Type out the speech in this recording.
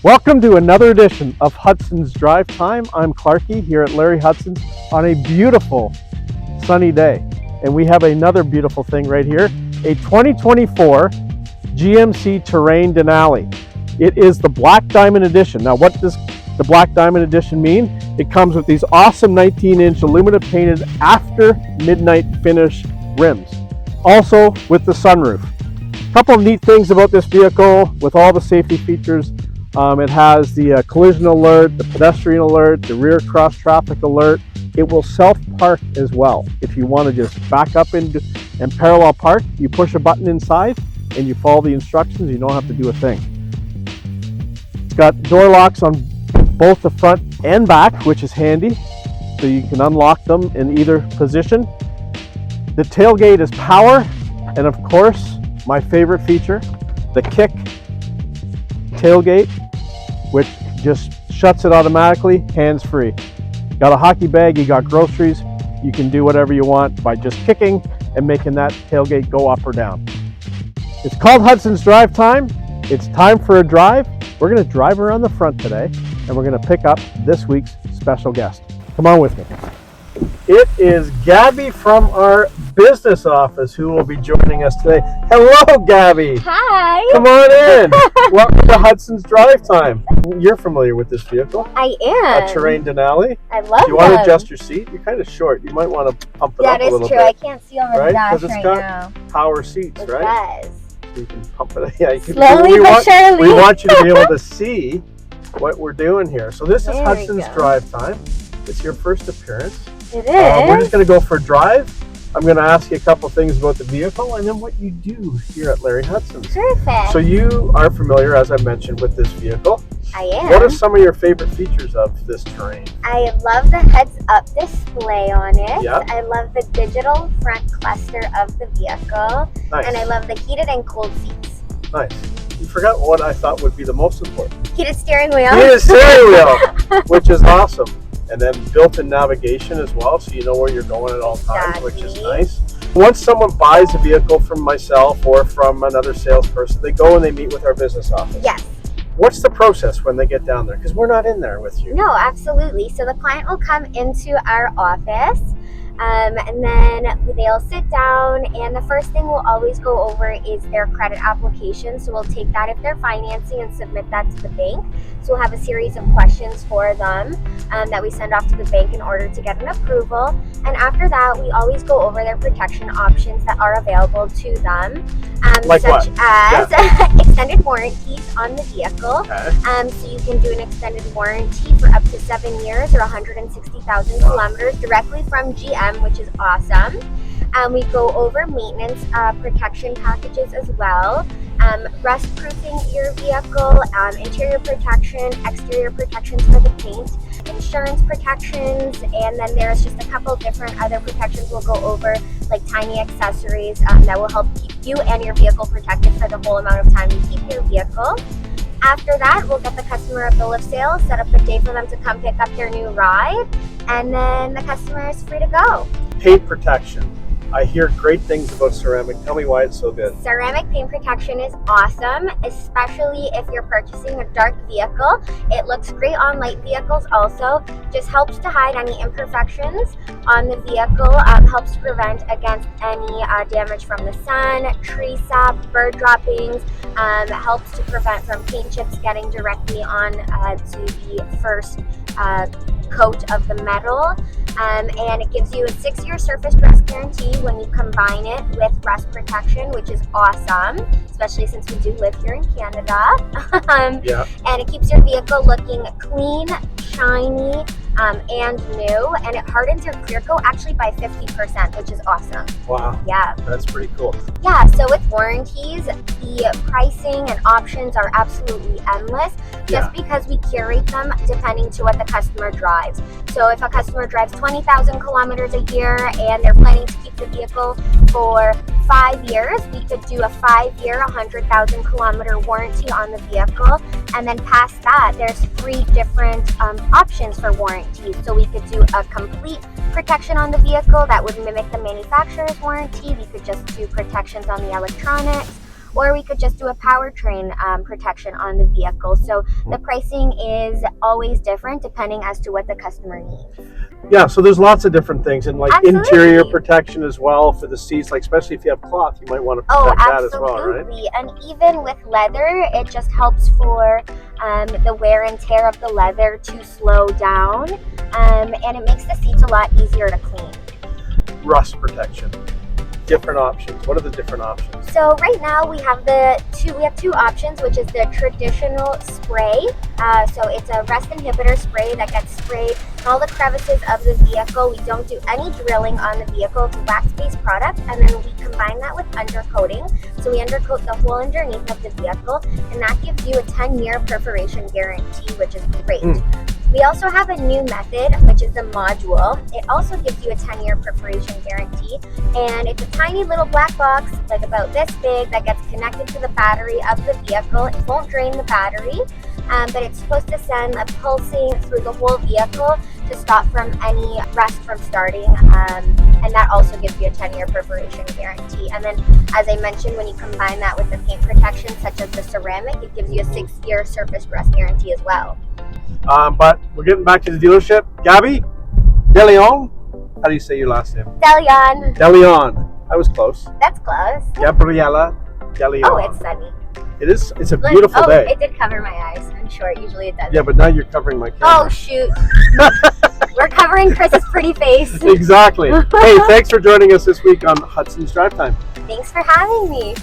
Welcome to another edition of Hudson's Drive Time. I'm Clarkey here at Larry Hudson's on a beautiful sunny day. And we have another beautiful thing right here, a 2024 GMC Terrain Denali. It is the Black Diamond Edition. Now, what does the Black Diamond Edition mean? It comes with these awesome 19-inch aluminum painted after midnight finish rims. Also with the sunroof. A couple of neat things about this vehicle with all the safety features. It has the collision alert, the pedestrian alert, the rear cross traffic alert. It will self-park as well. If you want to just back up and parallel park, you push a button inside and you follow the instructions. You don't have to do a thing. It's got door locks on both the front and back, which is handy. So you can unlock them in either position. The tailgate is power. And of course, my favorite feature, the kick tailgate, which just shuts it automatically, hands-free. Got a hockey bag, you got groceries, you can do whatever you want by just kicking and making that tailgate go up or down. It's called Hudson's Drive Time. It's time for a drive. We're going to drive around the front today, and we're going to pick up this week's special guest. Come on with me. It is Gabby from our business office who will be joining us today. Hello, Gabby. Hi. Come on in. Welcome to Hudson's Drive Time. You're familiar with this vehicle. I am. A Terrain Denali. I love it. Do you want to adjust your seat? You're kind of short. You might want to pump it up a little bit. That is true. I can't see over the dash Because it's right got now. power seats, It right? does. So you can pump it. Yeah, you can. Slowly but surely. We want you to be able to see what we're doing here. So this is There we Hudson's go. Drive Time. It's your first appearance. It is. We're just going to go for a drive. I'm going to ask you a couple things about the vehicle and then what you do here at Larry Hudson's. Perfect. So you are familiar, as I mentioned, with this vehicle. I am. What are some of your favorite features of this Terrain? I love the heads-up display on it. Yep. I love the digital front cluster of the vehicle. Nice. And I love the heated and cooled seats. Nice. You forgot what I thought would be the most important. Heated steering wheel. Heated steering wheel, which is awesome. And then built-in navigation as well, so you know where you're going at all times, which is nice. Once someone buys a vehicle from myself or from another salesperson, they go and they meet with our business office. Yes. What's the process when they get down there? Because we're not in there with you. No, absolutely. So the client will come into our office, and then they'll sit down, and the first thing we'll always go over is their credit application. So we'll take that if they're financing and submit that to the bank. So we'll have a series of questions for them that we send off to the bank in order to get an approval. And after that, we always go over their protection options that are available to them, Like such what? as extended warranties on the vehicle. Okay. So you can do an extended warranty for up to 7 years or 160,000 kilometers directly from GM, which is awesome. We go over maintenance protection packages as well. Rust-proofing your vehicle, interior protection, exterior protections for the paint, insurance protections, and then there's just a couple different other protections we'll go over, like tiny accessories that will help keep you and your vehicle protected for the whole amount of time you keep your vehicle. After that, we'll get the customer a bill of sale, set up a day for them to come pick up their new ride, and then the customer is free to go. Paint protection. I hear great things about ceramic. Tell me why it's so good. Ceramic paint protection is awesome, especially if you're purchasing a dark vehicle. It looks great on light vehicles also. Just helps to hide any imperfections on the vehicle, helps to prevent against any damage from the sun, tree sap, bird droppings, helps to prevent from paint chips getting directly on to the first coat of the metal. And it gives you a 6-year surface rust guarantee when you combine it with rust protection, which is awesome, especially since we do live here in Canada. Yeah. And it keeps your vehicle looking clean, shiny, and new, and it hardens your clear coat actually by 50%, which is awesome. Wow. Yeah. That's pretty cool. Yeah, so with warranties, the pricing and options are absolutely endless just because we curate them depending to what the customer drives. So if a customer drives 20,000 kilometers a year and they're planning to keep the vehicle for 5 years, we could do a 5-year, 100,000 kilometer warranty on the vehicle. And then past that, there's 3 different options for warranties. So we could do a complete protection on the vehicle that would mimic the manufacturer's warranty. We could just do protections on the electronics, or we could just do a powertrain protection on the vehicle. So the pricing is always different depending as to what the customer needs. Yeah, so there's lots of different things, and like Absolutely. interior protection as well for the seats, like especially if you have cloth, you might want to protect that as well, right? And even with leather, it just helps for the wear and tear of the leather to slow down, and it makes the seats a lot easier to clean. Rust protection. Different options. What are the different options? So right now we have two options, which is the traditional spray. So it's a rust inhibitor spray that gets sprayed in all the crevices of the vehicle. We don't do any drilling on the vehicle. It's a wax-based product, and then we combine that with undercoating. So we undercoat the whole underneath of the vehicle, and that gives you a 10-year perforation guarantee, which is great. We also have a new method, which is the module. It also gives you a 10-year perforation guarantee, and it's a tiny little black box, like about this big, that gets connected to the battery of the vehicle. It won't drain the battery, but it's supposed to send a pulsing through the whole vehicle to stop from any rust from starting, and that also gives you a 10-year perforation guarantee. And then, as I mentioned, when you combine that with the paint protection, such as the ceramic, it gives you a 6-year surface rust guarantee as well. But we're getting back to the dealership. Gaby, DeLeon. How do you say your last name? DeLeon. DeLeon. I was close. That's close. Gabriella DeLeon. Oh, it's sunny. It is. It's a beautiful day. It did cover my eyes. I'm sure usually it does. Yeah, but now you're covering my camera. Oh, shoot. We're covering Chris's pretty face. Exactly. Hey, thanks for joining us this week on Hudson's Drive Time. Thanks for having me.